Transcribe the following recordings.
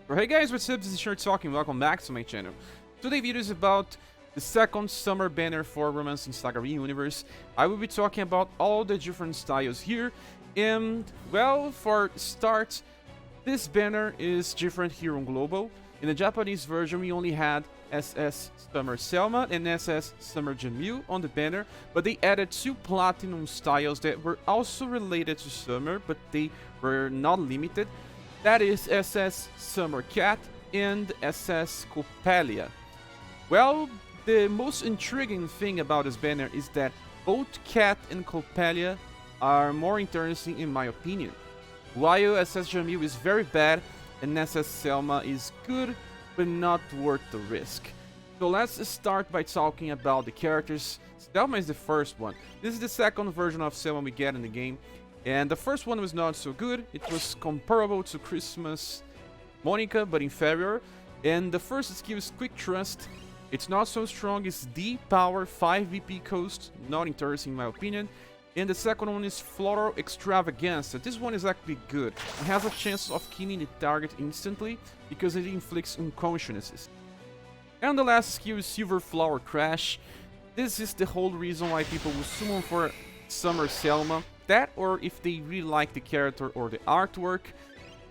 Hey guys, what's up? This is ScherBR, welcome back to my channel. Today's video is about the second summer banner for Romance in SaGa Universe. I will be talking about all the different styles here, and well, for start, this banner is different here on Global. In the Japanese version, we only had SS Summer Selma and SS Summer Jamil on the banner, but they added two platinum styles that were also related to Summer, but they were not limited. That is SS Summer Cat and SS Coppelia. Well, the most intriguing thing about this banner is that both Cat and Coppelia are more interesting in my opinion. While SS Jamil is very bad and SS Selma is good, but not worth the risk. So let's start by talking about the characters. Selma is the first one. This is the second version of Selma we get in the game. And the first one was not so good. It was comparable to Christmas Monica, but inferior. And the first skill is Quick Trust. It's not so strong, it's D power 5 VP cost, not interesting in my opinion. And the second one is Floral Extravaganza. This one is actually good. It has a chance of killing the target instantly because it inflicts unconsciousnesses. And the last skill is Silver Flower Crash. This is the whole reason why people will summon for Summer Selma. That, or if they really like the character or the artwork.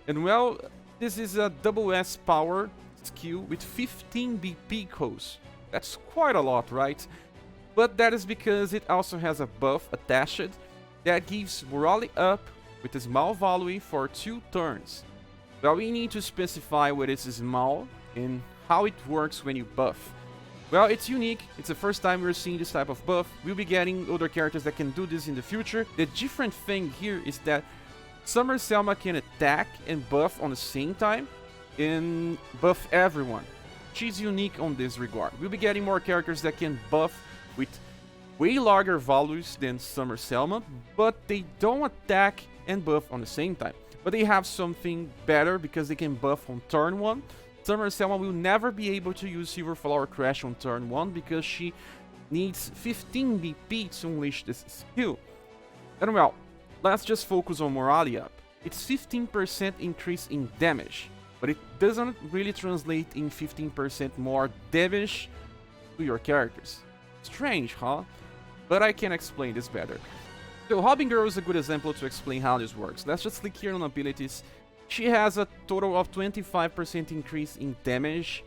And well, this is a double S power skill with 15 BP cost. That's quite a lot, right? But that is because it also has a buff attached that gives morale up with a small value for 2 turns. Well, we need to specify what is small and how it works when you buff. Well, it's unique, it's the first time we're seeing this type of buff. We'll be getting other characters that can do this in the future. The different thing here is that Summer Selma can attack and buff on the same time and buff everyone. She's unique on this regard. We'll be getting more characters that can buff with way larger values than Summer Selma, but they don't attack and buff on the same time. But they have something better because they can buff on turn 1. Summer Selma will never be able to use Silver Flower Crash on turn 1 because she needs 15 BP to unleash this skill. And well, let's just focus on morale up. It's 15% increase in damage, but it doesn't really translate in 15% more damage to your characters. Strange, huh? But I can explain this better. So Robin Girl is a good example to explain how this works. Let's just click here on abilities. She has a total of 25% increase in damage.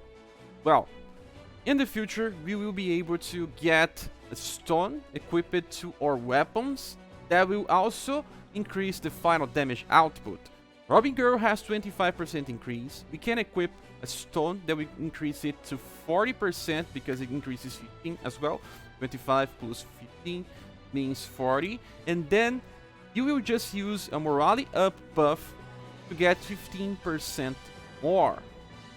Well, in the future, we will be able to get a stone equipped to our weapons that will also increase the final damage output. Robin Girl has 25% increase. We can equip a stone that will increase it to 40% because it increases 15 as well. 25 plus 15 means 40. And then you will just use a morale up buff to get 15% more.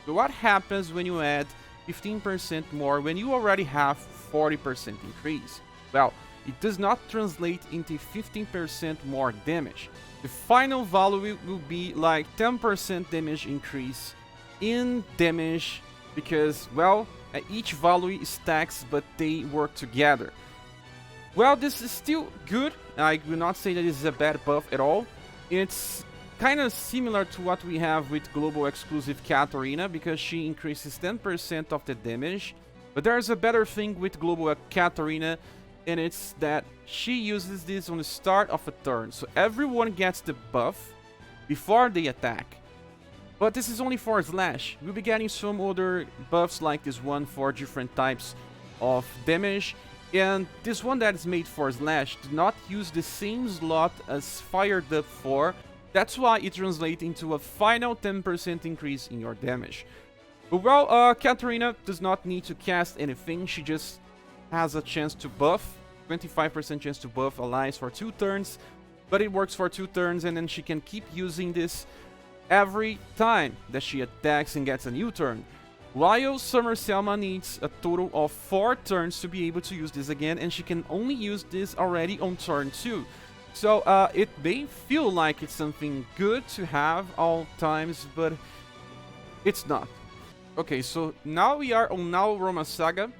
So what happens when you add 15% more when you already have 40% increase? Well, it does not translate into 15% more damage. The final value will be like 10% damage increase in damage because, well, each value stacks but they work together. Well, this is still good. I will not say that this is a bad buff at all. It's kind of similar to what we have with global exclusive Katarina because she increases 10% of the damage. But there's a better thing with global Katarina, and it's that she uses this on the start of a turn. So everyone gets the buff before they attack. But this is only for Slash. We'll be getting some other buffs like this one for different types of damage. And this one that is made for Slash does not use the same slot as Fired Up 4. That's why it translates into a final 10% increase in your damage. But well, Katarina does not need to cast anything, she just has a chance to buff, 25% chance to buff allies for 2 turns, but it works for 2 turns and then she can keep using this every time that she attacks and gets a new turn. While Summer Selma needs a total of 4 turns to be able to use this again, and she can only use this already on turn 2. So it may feel like it's something good to have all times, but it's not. Okay, so now we are on Now Roma SaGa,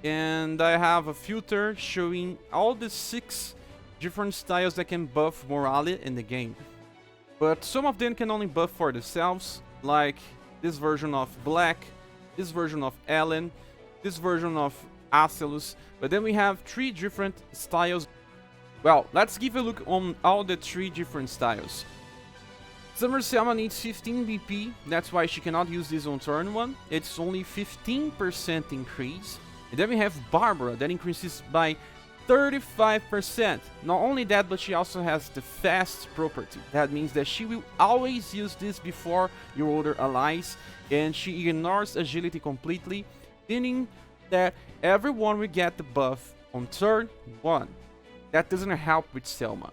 and I have a filter showing all the 6 different styles that can buff morale in the game. But some of them can only buff for themselves, like this version of Black, this version of Ellen, this version of Acelus, but then we have 3 different styles. Well, let's give a look on all the 3 different styles. Summer Selma needs 15 BP, that's why she cannot use this on turn 1. It's only 15% increase. And then we have Barbara, that increases by 35%. Not only that, but she also has the fast property. That means that she will always use this before your other allies, and she ignores agility completely, meaning that everyone will get the buff on turn 1. That doesn't help with Selma.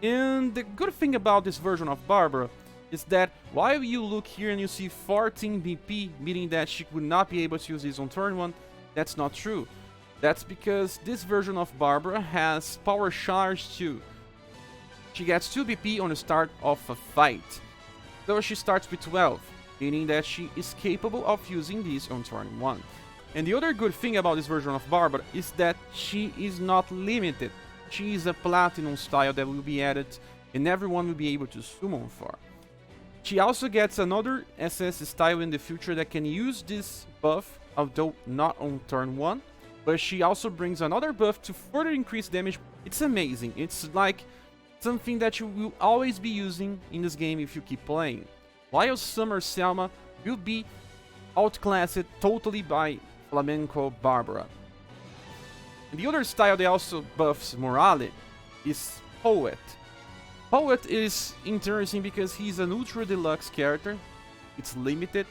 And the good thing about this version of Barbara is that while you look here and you see 14 BP, meaning that she would not be able to use this on turn 1, that's not true. That's because this version of Barbara has power charge too. She gets 2 BP on the start of a fight, so she starts with 12, meaning that she is capable of using this on turn 1. And the other good thing about this version of Barbara is that she is not limited. She is a platinum style that will be added and everyone will be able to summon for. She also gets another SS style in the future that can use this buff, although not on turn 1. But she also brings another buff to further increase damage. It's amazing. It's like something that you will always be using in this game if you keep playing. While Summer Selma will be outclassed totally by Flamenco Barbara. And the other style that also buffs morale is Poet. Poet is interesting because he's an ultra deluxe character. It's limited.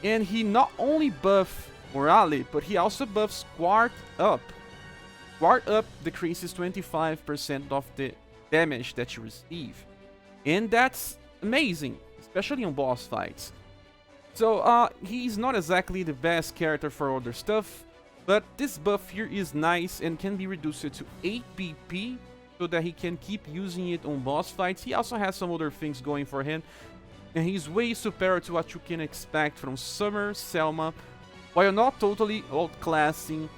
And he not only buffs morale, but he also buffs Guard Up. Guard Up decreases 25% of the damage that you receive. And that's amazing, especially on boss fights. So he's not exactly the best character for other stuff, but this buff here is nice and can be reduced to 8 BP so that he can keep using it on boss fights. He also has some other things going for him, and he's way superior to what you can expect from Summer Selma, while not totally outclassing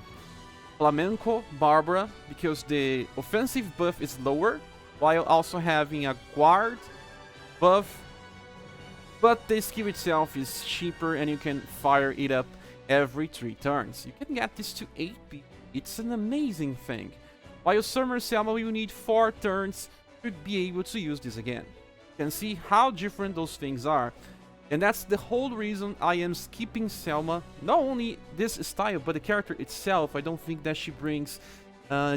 Flamenco Barbara, because the offensive buff is lower, while also having a guard buff, but the skill itself is cheaper and you can fire it up every 3 turns. You can get this to 8 BP. It's an amazing thing. While Summer Selma will need 4 turns to be able to use this again. You can see how different those things are. And that's the whole reason I am skipping Selma. Not only this style, but the character itself. I don't think that she brings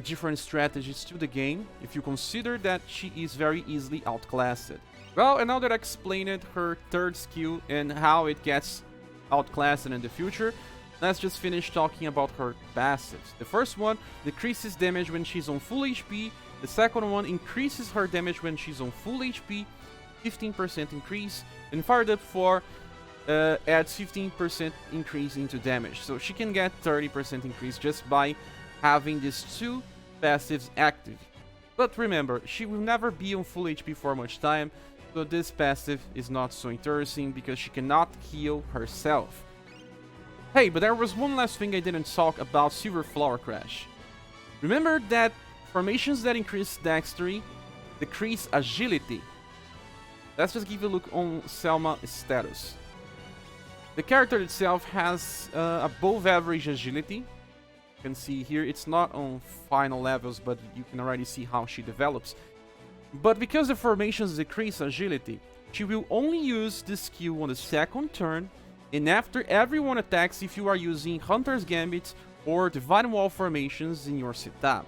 different strategies to the game, if you consider that she is very easily outclassed. Well, and now that I explained her 3rd skill and how it gets outclassed in the future, let's just finish talking about her passives. The first one decreases damage when she's on full HP. The second one increases her damage when she's on full HP, 15% increase, and fired up 4 adds 15% increase into damage. So she can get 30% increase just by having these 2 passives active. But remember, she will never be on full HP for much time, so this passive is not so interesting because she cannot heal herself. Hey, but there was one last thing I didn't talk about Silver Flower Crash. Remember that formations that increase dexterity decrease agility. Let's just give a look on Selma's status. The character itself has above average agility. You can see here it's not on final levels, but you can already see how she develops. But because the formations decrease agility, she will only use this skill on the 2nd turn, and after everyone attacks if you are using Hunter's Gambit or Divine Wall formations in your setup.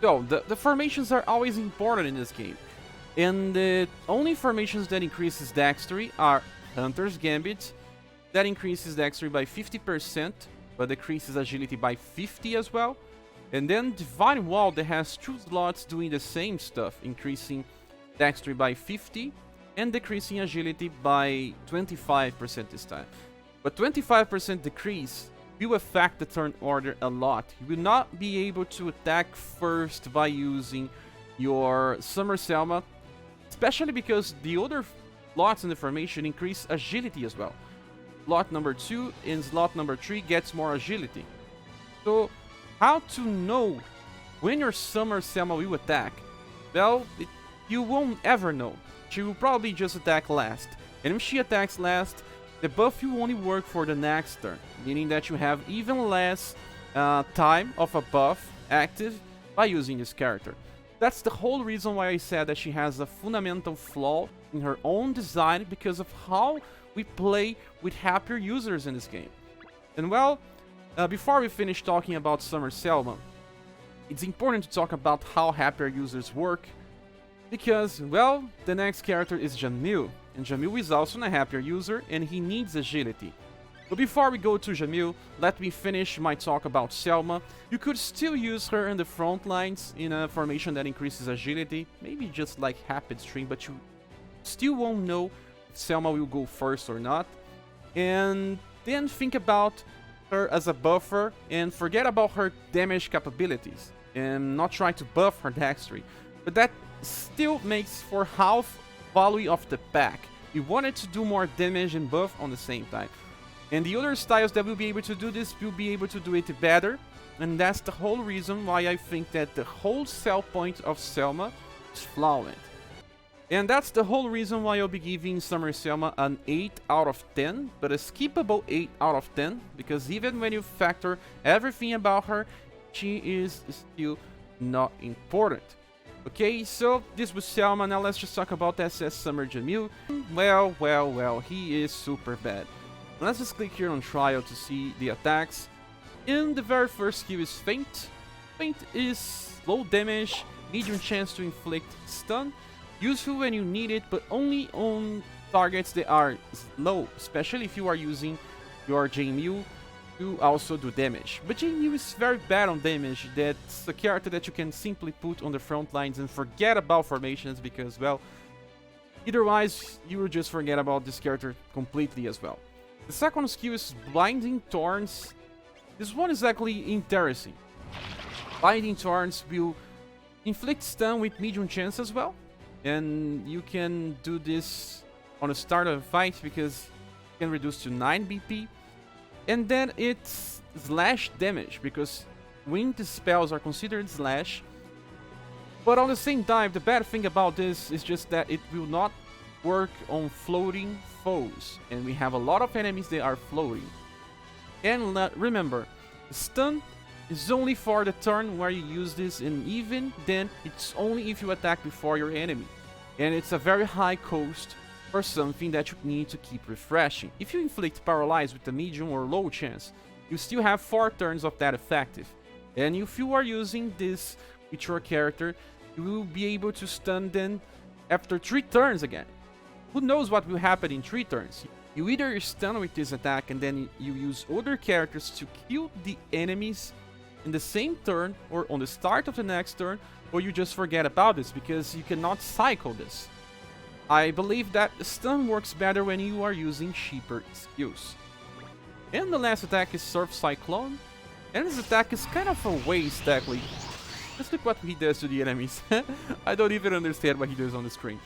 So, the formations are always important in this game. And the only formations that increases dexterity are Hunter's Gambit, that increases dexterity by 50%, but decreases agility by 50 as well. And then Divine Wall that has 2 slots doing the same stuff, increasing dexterity by 50 and decreasing agility by 25% this time. But 25% decrease will affect the turn order a lot. You will not be able to attack first by using your Summer Selma, especially because the other slots in the formation increase agility as well. Slot number 2 and slot number 3 gets more agility. So how to know when your Summer Selma will attack? Well, you won't ever know. She will probably just attack last. And if she attacks last, the buff will only work for the next turn, meaning that you have even less time of a buff active by using this character. That's the whole reason why I said that she has a fundamental flaw in her own design, because of how we play with happier users in this game. And well, before we finish talking about Summer Selma, it's important to talk about how happier users work, because, well, the next character is Jamil, and Jamil is also a happier user, and he needs agility. But before we go to Jamil, let me finish my talk about Selma. You could still use her in the front lines in a formation that increases agility, maybe just like Rapid Stream, but you still won't know if Selma will go first or not. And then think about her as a buffer and forget about her damage capabilities and not try to buff her dexterity. But that still makes for half value of the pack. You wanted to do more damage and buff on the same time. And the other styles that will be able to do this will be able to do it better. And that's the whole reason why I think that the whole sell point of Selma is flawed. And that's the whole reason why I'll be giving Summer Selma an 8 out of 10, but a skippable 8 out of 10, because even when you factor everything about her, she is still not important. Okay, so this was Selma. Now let's just talk about SS Summer Jamil. Well, he is super bad. Let's just click here on trial to see the attacks. And the very first skill is Feint. Feint is low damage, medium chance to inflict stun. Useful when you need it, but only on targets that are low, especially if you are using your Jamil to also do damage. But Jamil is very bad on damage. That's a character that you can simply put on the front lines and forget about formations, because, well, otherwise you will just forget about this character completely as well. The second skill is Blinding Thorns. This one is actually interesting. Blinding Thorns will inflict stun with medium chance as well. And you can do this on the start of a fight because you can reduce to 9 BP. And then it's slash damage, because wind spells are considered slash. But on the same time, the bad thing about this is just that it will not work on floating foes, and we have a lot of enemies that are floating. And remember, stun is only for the turn where you use this, and even then it's only if you attack before your enemy, and it's a very high cost for something that you need to keep refreshing. If you inflict paralyze with a medium or low chance, you still have 4 turns of that effective, and if you are using this with your character, you will be able to stun them after 3 turns again. Who knows what will happen in 3 turns? You either stun with this attack and then you use other characters to kill the enemies in the same turn or on the start of the next turn, or you just forget about this because you cannot cycle this. I believe that stun works better when you are using cheaper skills. And the last attack is Surf Cyclone, and this attack is kind of a waste actually. Just look what he does to the enemies. I don't even understand what he does on the screen.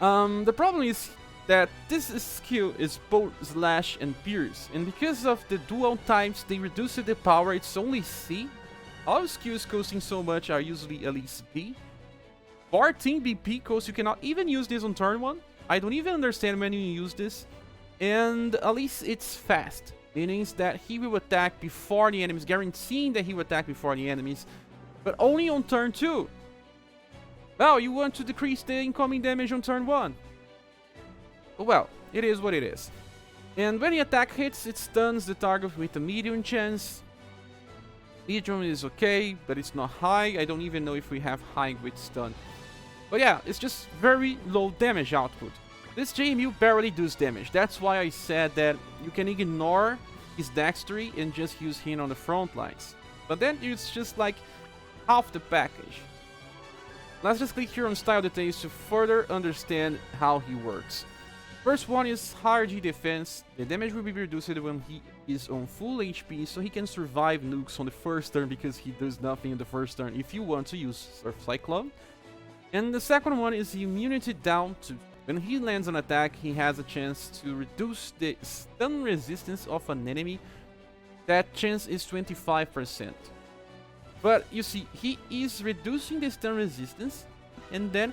The problem is that this skill is both slash and pierce, and because of the dual types they reduce the power, it's only C. All skills costing so much are usually at least B. 14 BP cost, you cannot even use this on turn 1. I don't even understand when you use this. And at least it's fast, meaning that he will attack before the enemies, guaranteeing that he will attack before the enemies, but only on turn 2. Well, you want to decrease the incoming damage on turn 1. Well, it is what it is. And when the attack hits, it stuns the target with a medium chance. Medium is okay, but it's not high. I don't even know if we have high with stun. But yeah, it's just very low damage output. This Jamil barely does damage. That's why I said that you can ignore his dexterity and just use him on the front lines. But then it's just like half the package. Let's just click here on style details to further understand how he works. First one is higher G defense. The damage will be reduced when he is on full HP, so he can survive nukes on the first turn because he does nothing in the first turn if you want to use Surf Cyclone. And the second one is immunity down to. When he lands an attack, he has a chance to reduce the stun resistance of an enemy. That chance is 25%. But you see, he is reducing the stun resistance, and then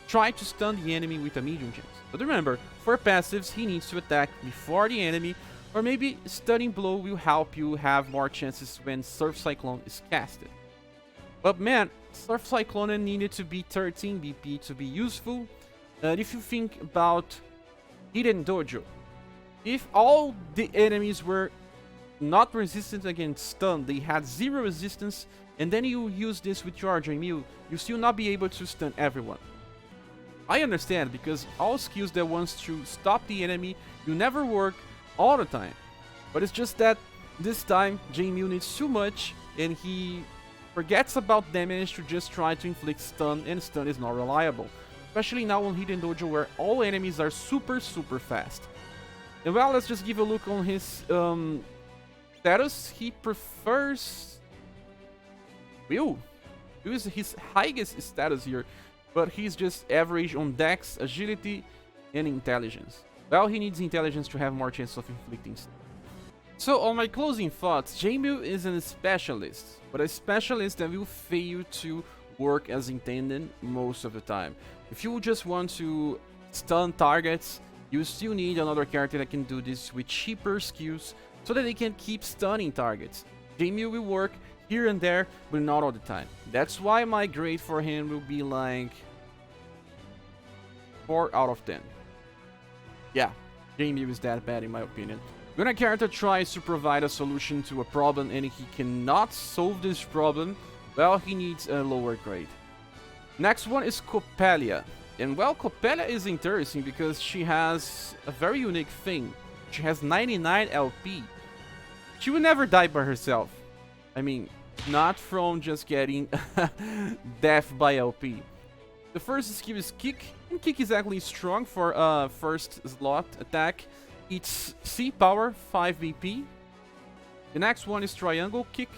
try to stun the enemy with a medium chance. But remember, for passives, he needs to attack before the enemy, or maybe stunning blow will help you have more chances when Surf Cyclone is casted. But man, Surf Cyclone needed to be 13 BP to be useful. And if you think about Hidden Dojo, if all the enemies were not resistant against stun, they had 0 resistance, and then you use this with your Jamil, you still not be able to stun everyone. I understand, because all skills that wants to stop the enemy will never work all the time. But it's just that this time Jamil needs too much, and he forgets about damage to just try to inflict stun, and stun is not reliable. Especially now on Hidden Dojo where all enemies are super fast. And well, let's just give a look on his status. He prefers Will is his highest status here, but he's just average on Dex, Agility, and Intelligence. Well, he needs Intelligence to have more chance of inflicting stun. So on my closing thoughts, Jamil is a specialist, but a specialist that will fail to work as intended most of the time. If you just want to stun targets, you still need another character that can do this with cheaper skills so that they can keep stunning targets. Jamil will work here and there, but not all the time. That's why my grade for him will be like 4 out of 10. Yeah, Jamil is that bad in my opinion. When a character tries to provide a solution to a problem and he cannot solve this problem, well, he needs a lower grade. Next one is Coppelia. And well, Coppelia is interesting because she has a very unique thing. She has 99 LP. She will never die by herself. I mean, not from just getting death by LP. The first skill is Kick, and Kick is actually strong for first slot attack. It's C power, 5 BP. The next one is Triangle Kick.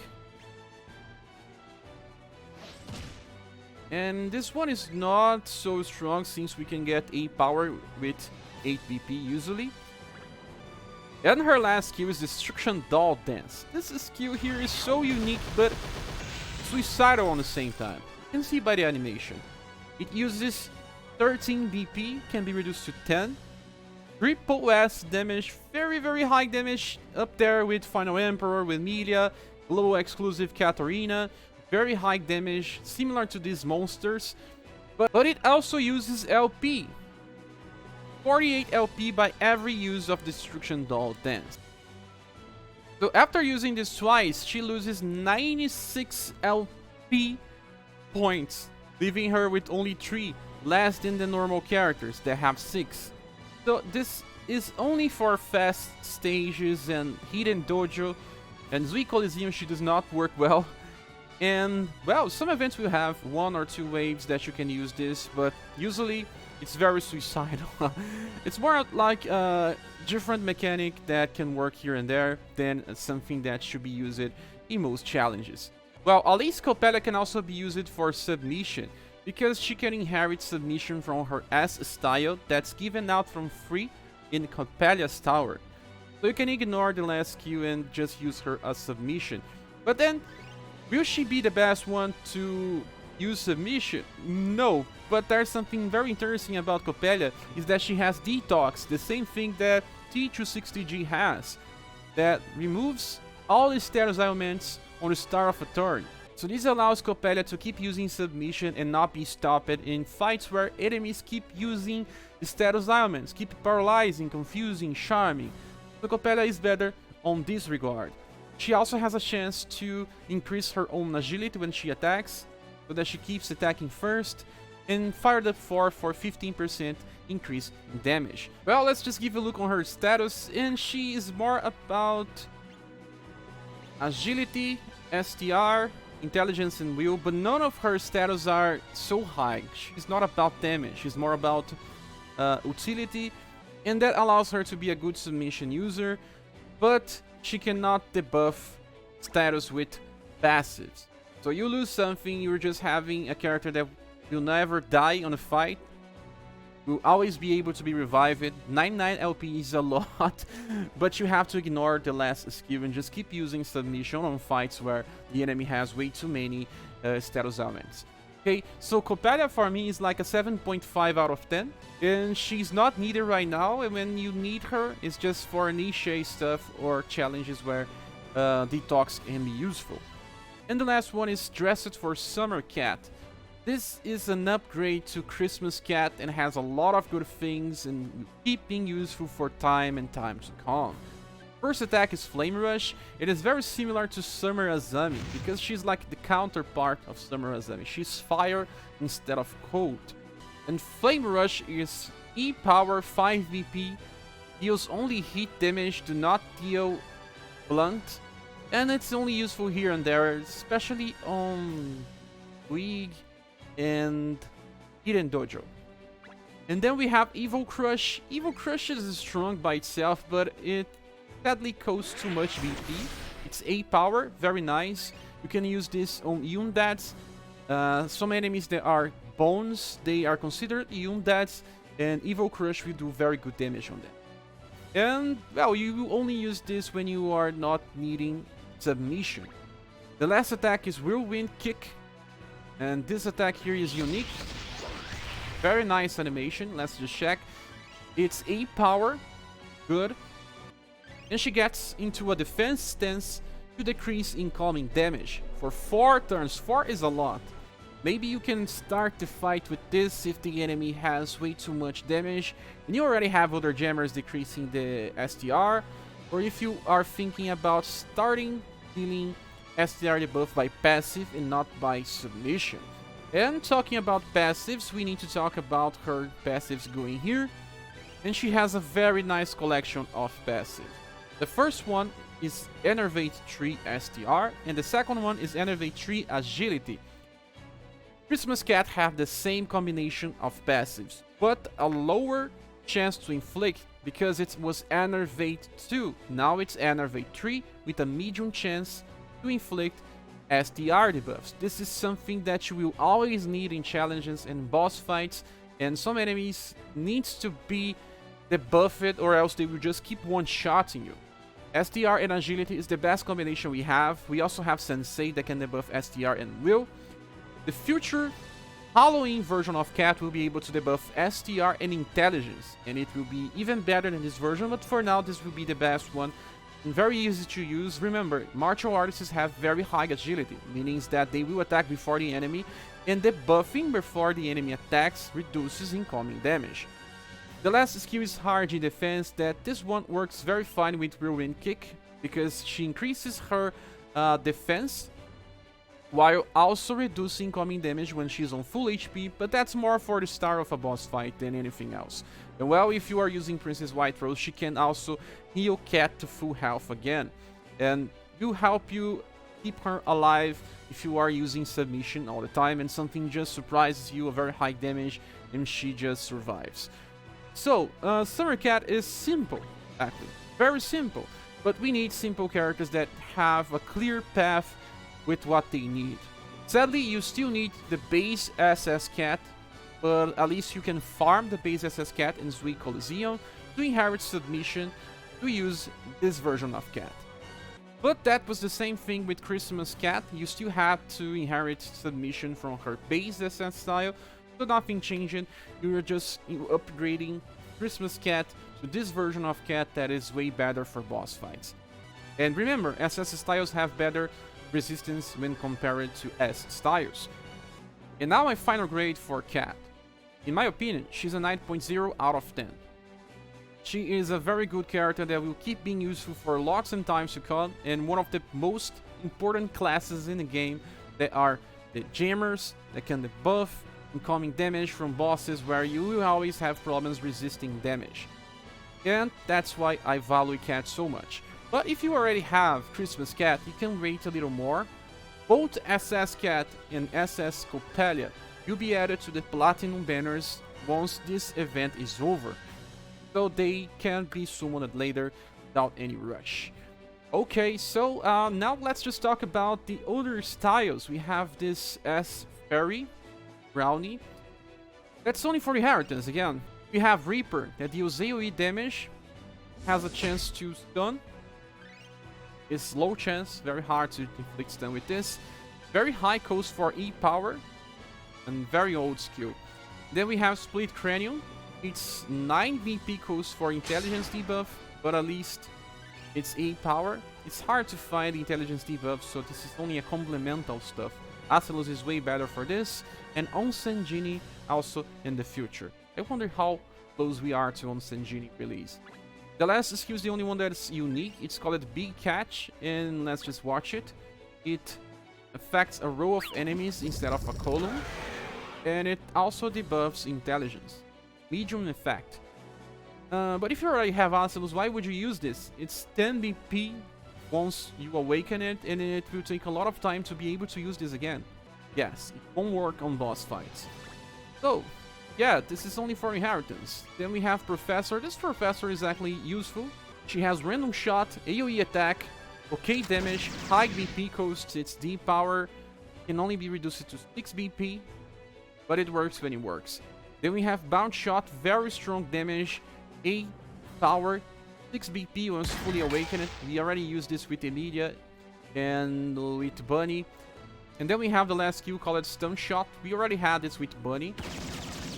And this one is not so strong since we can get A power with 8 BP usually. And her last skill is Destruction Doll Dance. This skill here is so unique but suicidal on the same time. You can see by the animation. It uses 13 BP, can be reduced to 10. Triple S damage, very high damage, up there with Final Emperor, with Melia, Global Exclusive Katarina. Very high damage, similar to these monsters, but it also uses LP. 48 LP by every use of Destruction Doll Dance. So after using this twice, she loses 96 LP points, leaving her with only 3, less than the normal characters that have 6. So this is only for fast stages and Hidden Dojo, and Zui Coliseum she does not work well. And well, some events will have 1 or 2 waves that you can use this, but usually it's very suicidal. It's more like a different mechanic that can work here and there than something that should be used in most challenges. Well, at least Coppelia can also be used for submission, because she can inherit submission from her S style that's given out from free in Coppelia's tower. So you can ignore the last skill and just use her as submission. But then, will she be the best one to use submission? No, but there's something very interesting about Coppelia, is that she has Detox, the same thing that T260G has, that removes all the status elements on the start of a turn. So this allows Coppelia to keep using submission and not be stopped in fights where enemies keep using the status elements, keep paralyzing, confusing, charming. So Coppelia is better on this regard. She also has a chance to increase her own agility when she attacks, so that she keeps attacking first, and Fired Up 4 for 15% increase in damage. Well, let's just give a look on her status, and she is more about agility, STR, intelligence and will, but none of her status are so high. She's not about damage, she's more about utility, and that allows her to be a good submission user, but she cannot debuff status with passives. So you lose something, you're just having a character that will never die on a fight, will always be able to be revived. 99 LP is a lot, but you have to ignore the last skill and just keep using submission on fights where the enemy has way too many status elements. Okay, so Coppelia for me is like a 7.5 out of 10. And she's not needed right now, and when you need her, it's just for niche stuff or challenges where Detox can be useful. And the last one is Dressed for Summer Cat. This is an upgrade to Christmas Cat and has a lot of good things and keep being useful for time and time to come. First attack is Flame Rush. It is very similar to Summer Azami because she's like the counterpart of Summer Azami. She's fire instead of cold. And Flame Rush is E power 5 VP, deals only hit damage, do not deal blunt, and it's only useful here and there, especially on League and Hidden Dojo. And then we have Evil Crush. Evil Crush is strong by itself, but it sadly costs too much VP. It's A power, very nice. You can use this on Yundats. Some enemies that are bones, they are considered Yundats, and Evil Crush will do very good damage on them. And, well, you only use this when you are not needing submission. The last attack is Whirlwind Kick, and this attack here is unique. Very nice animation, let's just check. It's A power, good. And she gets into a defense stance to decrease incoming damage. For 4 turns, 4 is a lot. Maybe you can start the fight with this if the enemy has way too much damage and you already have other jammers decreasing the STR, or if you are thinking about starting dealing STR debuff by passive and not by submission. And talking about passives, we need to talk about her passives going here, and she has a very nice collection of passives. The first one is Enervate 3 STR, and the second one is Enervate 3 Agility. Christmas Cat have the same combination of passives, but a lower chance to inflict because it was Enervate 2. Now it's Enervate 3 with a medium chance to inflict STR debuffs. This is something that you will always need in challenges and boss fights, and some enemies needs to be debuffed or else they will just keep one-shotting you. STR and Agility is the best combination we have. We also have Sensei that can debuff STR and Will. The future Halloween version of Cat will be able to debuff STR and Intelligence, and it will be even better than this version, but for now this will be the best one and very easy to use. Remember, martial artists have very high agility, meaning that they will attack before the enemy, and debuffing before the enemy attacks reduces incoming damage. The last skill is Hard in Defense, that this one works very fine with Whirlwind Kick because she increases her defense while also reducing incoming damage when she's on full HP, but that's more for the start of a boss fight than anything else. And well, if you are using Princess White Rose, she can also heal Cat to full health again, and will help you keep her alive if you are using submission all the time and something just surprises you, a very high damage, and she just survives. So, Summer Cat is simple, actually, very simple, but we need simple characters that have a clear path with what they need. Sadly, you still need the base SS Cat, but at least you can farm the base SS Cat in Sweet Coliseum to inherit submission to use this version of Cat. But that was the same thing with Christmas Cat. You still have to inherit submission from her base SS style, so nothing changing. You're just upgrading Christmas Cat to this version of Cat that is way better for boss fights. And remember, SS styles have better resistance when compared to S styles. And now my final grade for Cat. In my opinion, she's a 9.0 out of 10. She is a very good character that will keep being useful for lots and times to come, and one of the most important classes in the game that are the jammers that can debuff incoming damage from bosses where you will always have problems resisting damage. And that's why I value Cat so much. But if you already have Christmas Cat, you can wait a little more. Both SS Cat and SS Coppelia will be added to the Platinum banners once this event is over, so they can be summoned later without any rush. Okay, so now let's just talk about the other styles. We have this S Fairy Brownie. That's only for inheritance again. We have Reaper that deals AoE damage, has a chance to stun. It's low chance, very hard to inflict stun with this. Very high cost for E power. and very old skill. Then we have Split Cranium. It's 9 VP cost for intelligence debuff, but at least it's 8 power. It's hard to find intelligence debuff, so this is only a complemental stuff. Acelus is way better for this, and Onsen Genie also in the future. I wonder how close we are to Onsen Genie release. The last skill is the only one that's unique. It's called Big Catch, and let's just watch it. It affects a row of enemies instead of a column, and it also debuffs intelligence. Medium effect. But if you already have Acelus, why would you use this? It's 10 BP once you awaken it, and it will take a lot of time to be able to use this again. Yes, it won't work on boss fights. So, yeah, this is only for inheritance. Then we have Professor. This Professor is actually useful. She has random shot, AoE attack, okay damage, high BP cost, its D power can only be reduced to 6 BP, but it works when it works. Then we have Bounce Shot, very strong damage, A power, 6 BP once fully awakened. We already used this with Emilia and with Bunny. And then we have the last skill called Stun Shot. We already had this with Bunny.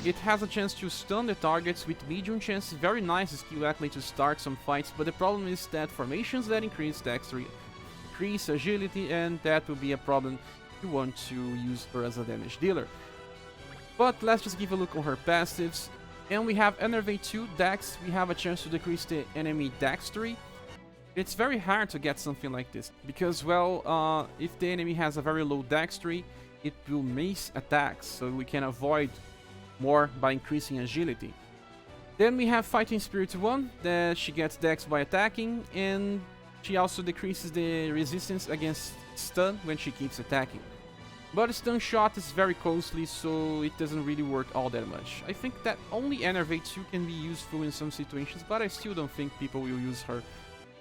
It has a chance to stun the targets with medium chance. Very nice skill actually to start some fights, but the problem is that formations that increase dexterity, increase agility, and that will be a problem if you want to use her as a damage dealer. But let's just give a look on her passives. And we have Enervate 2 Dex. We have a chance to decrease the enemy dexterity. It's very hard to get something like this, because, well, if the enemy has a very low dexterity, it will miss attacks, so we can avoid more by increasing agility. Then we have Fighting Spirit 1, that she gets dex by attacking, and she also decreases the resistance against stun when she keeps attacking. But Stun Shot is very costly, so it doesn't really work all that much. I think that only Enervate 2 can be useful in some situations, but I still don't think people will use her.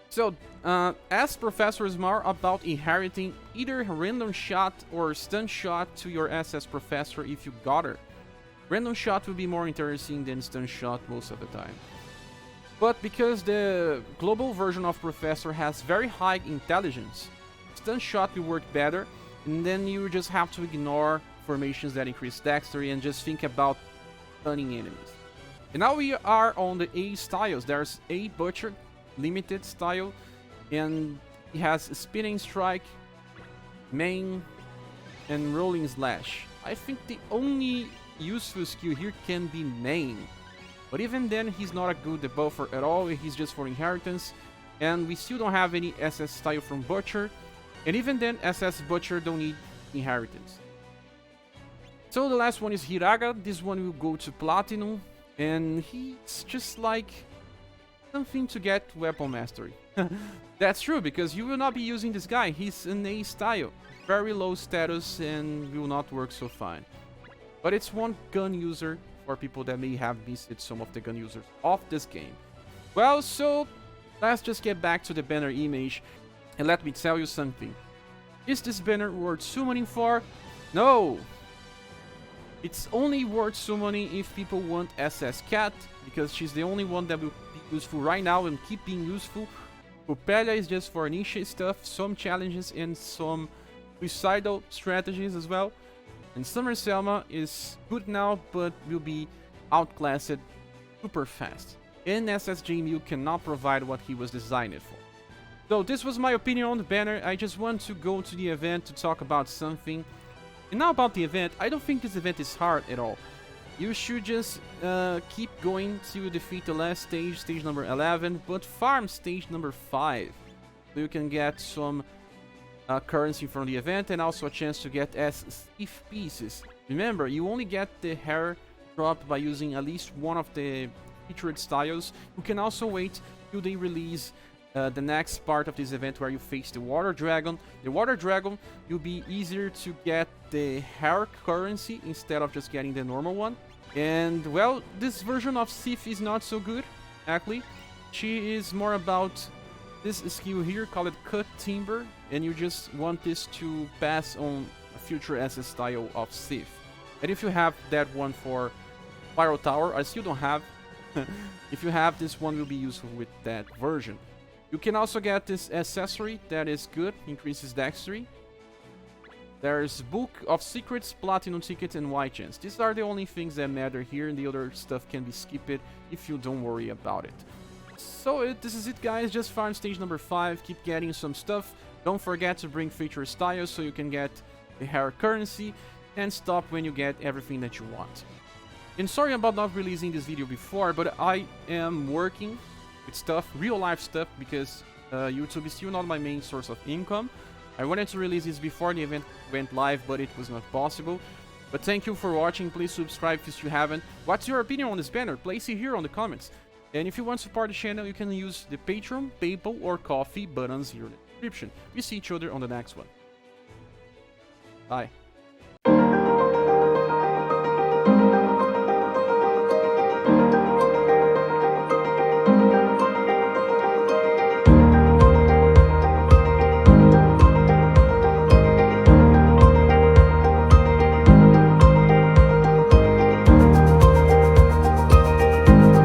So, as Professor is more about inheriting either Random Shot or Stun Shot to your SS Professor if you got her. Random Shot will be more interesting than Stun Shot most of the time. But because the global version of Professor has very high intelligence, Stun Shot will work better, and then you just have to ignore formations that increase dexterity and just think about stunning enemies. And now we are on the A styles. There's A Butcher, limited style, and he has Spinning Strike, Main, and Rolling Slash. I think the only useful skill here can be Main, but even then he's not a good debuffer at all. He's just for inheritance, and we still don't have any SS style from Butcher, and even then SS Butcher don't need inheritance. So the last one is Hiraga. This one will go to Platinum, and he's just like something to get Weapon Mastery. That's true, because you will not be using this guy. He's an A style, very low status, and will not work so fine. But it's one gun user for people that may have missed some of the gun users of this game. Well, so let's just get back to the banner image, and let me tell you something. Is this banner worth summoning for? No! It's only worth summoning if people want SS Cat, because she's the only one that will be useful right now and keep being useful. Coppelia is just for niche stuff, some challenges and some suicidal strategies as well. And Summer Selma is good now, but will be outclassed super fast. And SS Jamil cannot provide what he was designed for. So this was my opinion on the banner. I just want to go to the event to talk about something. And now about the event, I don't think this event is hard at all. You should just keep going to defeat the last stage, stage number 11, but farm stage number 5. So you can get some currency from the event and also a chance to get Thief pieces. Remember, you only get the hair drop by using at least one of the featured styles. You can also wait till they release the next part of this event where you face the Water Dragon. The Water Dragon will be easier to get the hair currency instead of just getting the normal one. And well, this version of Sif is not so good, actually. She is more about this skill here called Cut Timber, and you just want this to pass on a future SS style of Sif. And if you have that one for Pyro Tower, I still don't have. If you have, this one will be useful with that version. You can also get this accessory that is good, increases dexterity. There's Book of Secrets, Platinum Ticket, and White Chance. These are the only things that matter here, and the other stuff can be skipped if you don't worry about it. So this is it, guys. Just farm stage number 5. Keep getting some stuff. Don't forget to bring feature styles so you can get the higher currency, and stop when you get everything that you want. And sorry about not releasing this video before, but I am working with stuff, real life stuff, because YouTube is still not my main source of income. I wanted to release this before the event went live, but it was not possible. But thank you for watching. Please subscribe if you haven't. What's your opinion on this banner? Place it here on the comments. And if you want to support the channel, you can use the Patreon, PayPal, or Coffee buttons here in the description. We see each other on the next one. Bye.